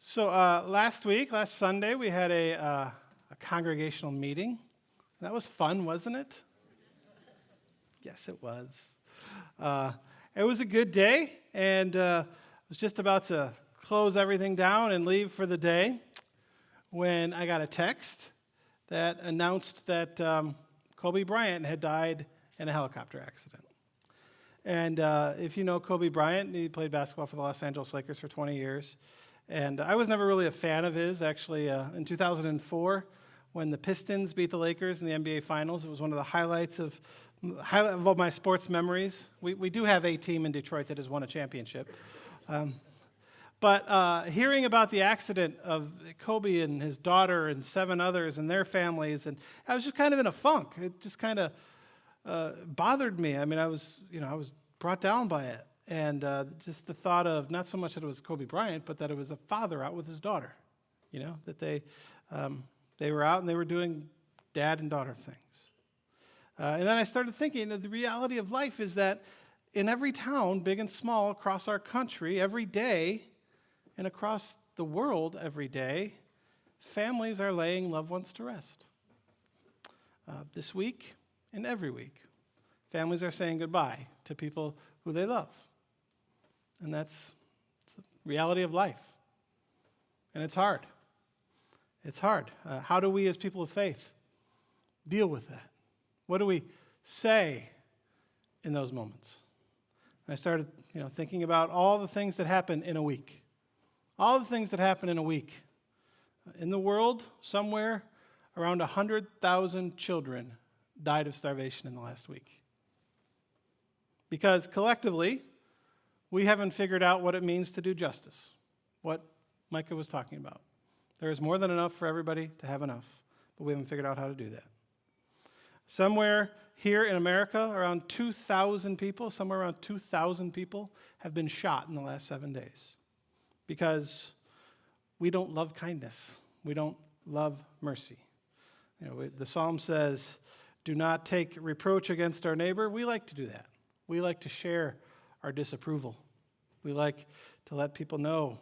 So last Sunday, we had a congregational meeting. That was fun, wasn't it? Yes, it was. It was a good day, and I was just about to close everything down and leave for the day when I got a text that announced that Kobe Bryant had died in a helicopter accident. And if you know Kobe Bryant, he played basketball for the Los Angeles Lakers for 20 years. And I was never really a fan of his. Actually, in 2004, when the Pistons beat the Lakers in the NBA Finals, it was one of the highlights of all my sports memories. We do have a team in Detroit that has won a championship. But hearing about the accident of Kobe and his daughter and 7 others and their families, and I was just kind of in a funk. It just kind of bothered me. I mean, I was brought down by it. And just the thought of not so much that it was Kobe Bryant, but that it was a father out with his daughter, that they were out and they were doing dad and daughter things. And then I started thinking that the reality of life is that in every town, big and small, across our country, every day, and across the world every day, families are laying loved ones to rest. This week and every week, families are saying goodbye to people who they love. And it's the reality of life. And it's hard. It's hard. How do we as people of faith deal with that? What do we say in those moments? And I started, thinking about all the things that happen in a week. All the things that happen in a week. In the world, somewhere around 100,000 children died of starvation in the last week. Because collectively, we haven't figured out what it means to do justice, what Micah was talking about. There is more than enough for everybody to have enough, but we haven't figured out how to do that. Somewhere here in America, around 2,000 people have been shot in the last 7 days because we don't love kindness. We don't love mercy. The psalm says, do not take reproach against our neighbor. We like to do that. We like to share our disapproval. We like to let people know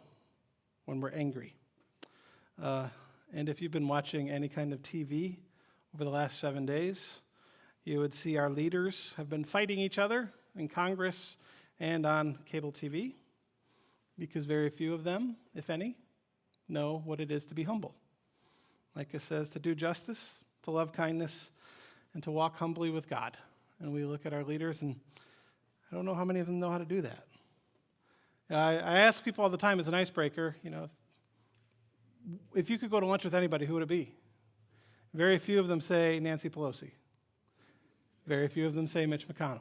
when we're angry. And if you've been watching any kind of TV over the last 7 days, you would see our leaders have been fighting each other in Congress and on cable TV because very few of them, if any, know what it is to be humble. Micah says to do justice, to love kindness, and to walk humbly with God. And we look at our leaders and I don't know how many of them know how to do that. I ask people all the time as an icebreaker, if you could go to lunch with anybody, who would it be? Very few of them say Nancy Pelosi. Very few of them say Mitch McConnell.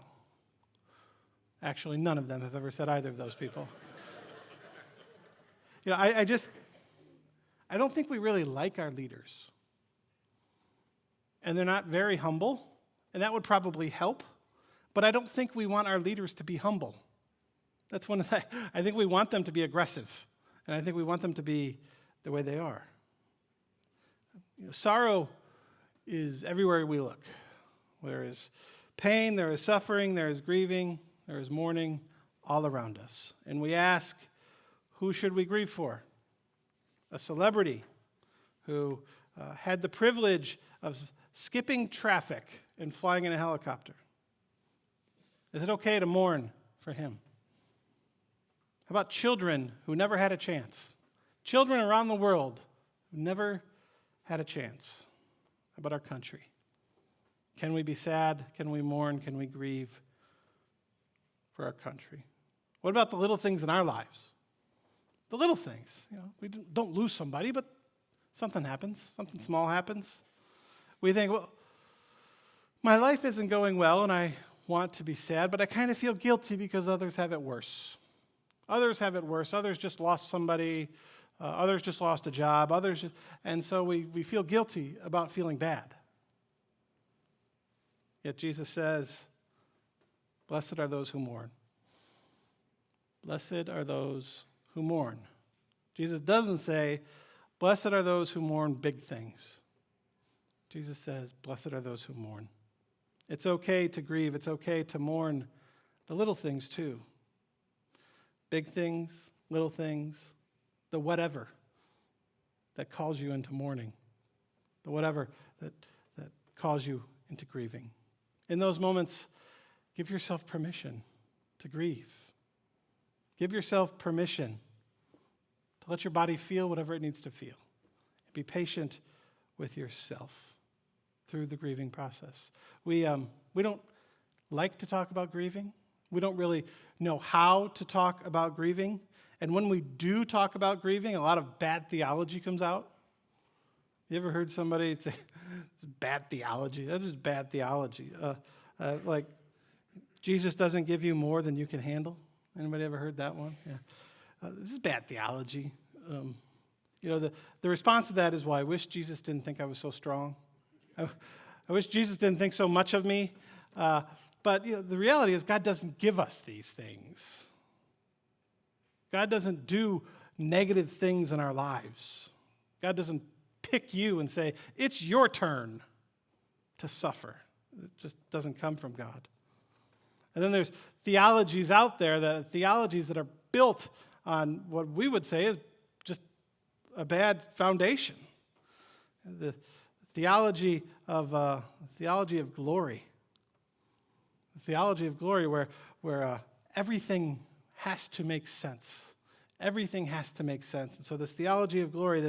Actually, none of them have ever said either of those people. I don't think we really like our leaders. And they're not very humble, and that would probably help. But I don't think we want our leaders to be humble. That's one of the, I think we want them to be aggressive. And I think we want them to be the way they are. Sorrow is everywhere we look. There is pain, there is suffering, there is grieving, there is mourning all around us. And we ask, who should we grieve for? A celebrity who had the privilege of skipping traffic and flying in a helicopter. Is it okay to mourn for him? How about children who never had a chance? Children around the world who never had a chance. How about our country? Can we be sad? Can we mourn? Can we grieve for our country? What about the little things in our lives? The little things. We don't lose somebody, but something happens. Something small happens. We think, well, my life isn't going well, and I want to be sad, but I kind of feel guilty because others have it worse. Others have it worse. Others just lost somebody. Others just lost a job. And so we feel guilty about feeling bad. Yet Jesus says, blessed are those who mourn. Blessed are those who mourn. Jesus doesn't say, blessed are those who mourn big things. Jesus says, blessed are those who mourn. It's okay to grieve. It's okay to mourn the little things too. Big things, little things, the whatever. that calls you into mourning, the whatever that calls you into grieving. In those moments, give yourself permission to grieve. Give yourself permission to let your body feel whatever it needs to feel. Be patient with yourself through the grieving process. We don't like to talk about grieving. We don't really know how to talk about grieving. And when we do talk about grieving, a lot of bad theology comes out. You ever heard somebody say, "It's bad theology"? That's just bad theology. Like, Jesus doesn't give you more than you can handle. Anybody ever heard that one? Yeah. This is bad theology. The response to that is, well, I wish Jesus didn't think I was so strong. I wish Jesus didn't think so much of me. But the reality is God doesn't give us these things. God doesn't do negative things in our lives. God doesn't pick you and say, it's your turn to suffer. It just doesn't come from God. And then there's theologies out there, theologies that are built on what we would say is just a bad foundation. The theology of glory. The theology of glory where everything has to make sense. Everything has to make sense. And so this theology of glory,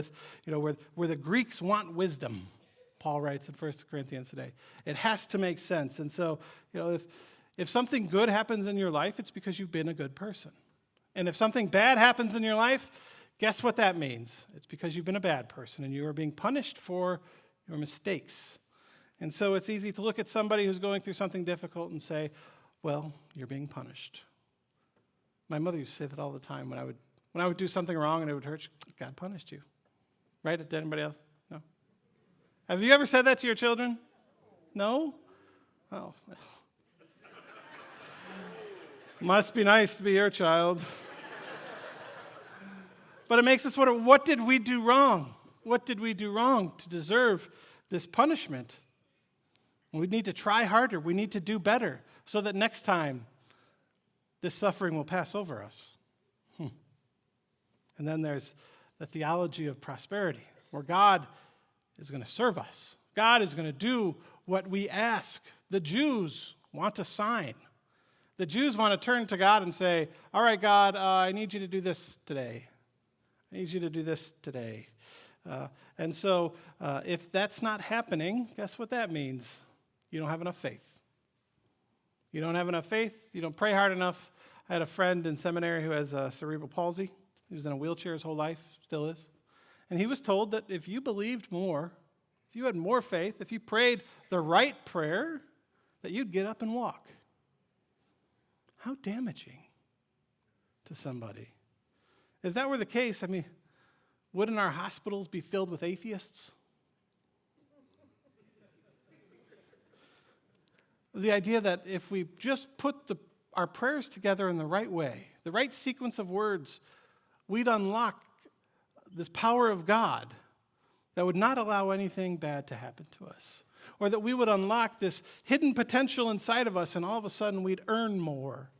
where the Greeks want wisdom, Paul writes in 1 Corinthians today. It has to make sense. And so, if something good happens in your life, it's because you've been a good person. And if something bad happens in your life, guess what that means? It's because you've been a bad person and you are being punished for your mistakes. And so it's easy to look at somebody who's going through something difficult and say, well, you're being punished. My mother used to say that all the time when I would do something wrong and it would hurt. God punished you. Right? Did anybody else? No? Have you ever said that to your children? No? Oh. Must be nice to be your child. But it makes us wonder, what did we do wrong? What did we do wrong to deserve this punishment? We need to try harder. We need to do better so that next time this suffering will pass over us. And then there's the theology of prosperity, where God is going to serve us. God is going to do what we ask. The Jews want a sign. The Jews want to turn to God and say, all right, God, I need you to do this today. I need you to do this today. And so if that's not happening, guess what that means? You don't have enough faith. You don't have enough faith. You don't pray hard enough. I had a friend in seminary who has cerebral palsy. He was in a wheelchair his whole life, still is. And he was told that if you believed more, if you had more faith, if you prayed the right prayer, that you'd get up and walk. How damaging to somebody. If that were the case, wouldn't our hospitals be filled with atheists? The idea that if we just put our prayers together in the right way, the right sequence of words, we'd unlock this power of God that would not allow anything bad to happen to us. Or that we would unlock this hidden potential inside of us and all of a sudden we'd earn more.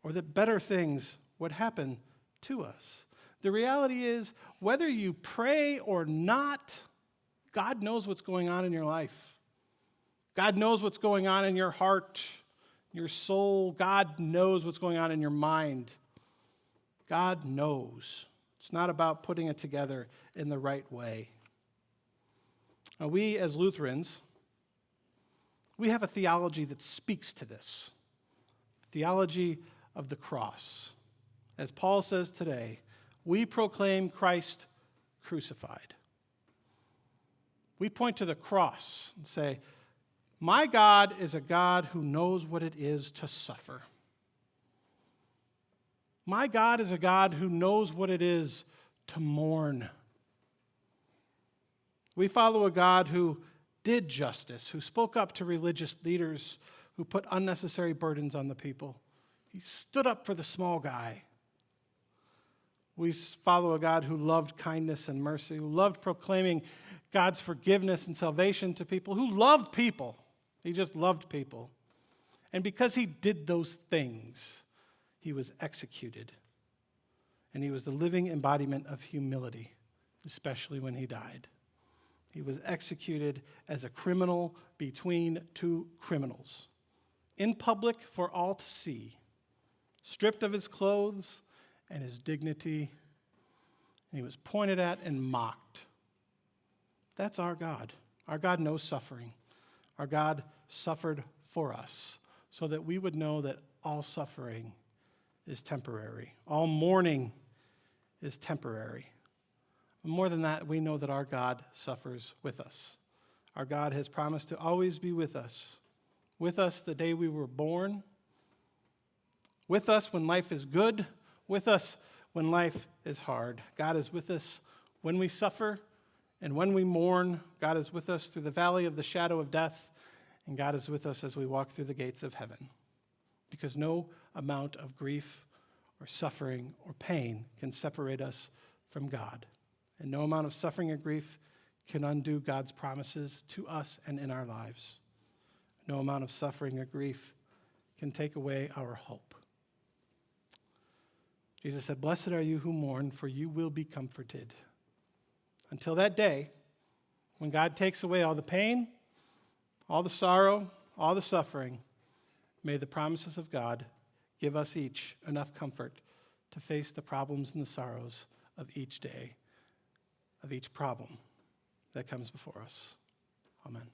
Or that better things would happen to us. The reality is, whether you pray or not, God knows what's going on in your life. God knows what's going on in your heart, your soul. God knows what's going on in your mind. God knows. It's not about putting it together in the right way. Now, we as Lutherans, we have a theology that speaks to this. Theology of the cross. As Paul says today, we proclaim Christ crucified. We point to the cross and say, my God is a God who knows what it is to suffer. My God is a God who knows what it is to mourn. We follow a God who did justice, who spoke up to religious leaders, who put unnecessary burdens on the people. He stood up for the small guy. We follow a God who loved kindness and mercy, who loved proclaiming God's forgiveness and salvation to people, who loved people. He just loved people. And because he did those things, he was executed. And he was the living embodiment of humility. especially when he died. He was executed as a criminal between two criminals, in public for all to see, stripped of his clothes and his dignity, and he was pointed at and mocked. That's our God. Our God knows suffering. Our God suffered for us so that we would know that all suffering is temporary. All mourning is temporary. More than that, we know that our God suffers with us. Our God has promised to always be with us the day we were born, with us when life is good, with us when life is hard. God is with us when we suffer and when we mourn. God is with us through the valley of the shadow of death, and God is with us as we walk through the gates of heaven. Because no amount of grief or suffering or pain can separate us from God. And no amount of suffering or grief can undo God's promises to us and in our lives. No amount of suffering or grief can take away our hope. Jesus said, "Blessed are you who mourn, for you will be comforted." Until that day, when God takes away all the pain, all the sorrow, all the suffering, may the promises of God give us each enough comfort to face the problems and the sorrows of each day, of each problem that comes before us. Amen.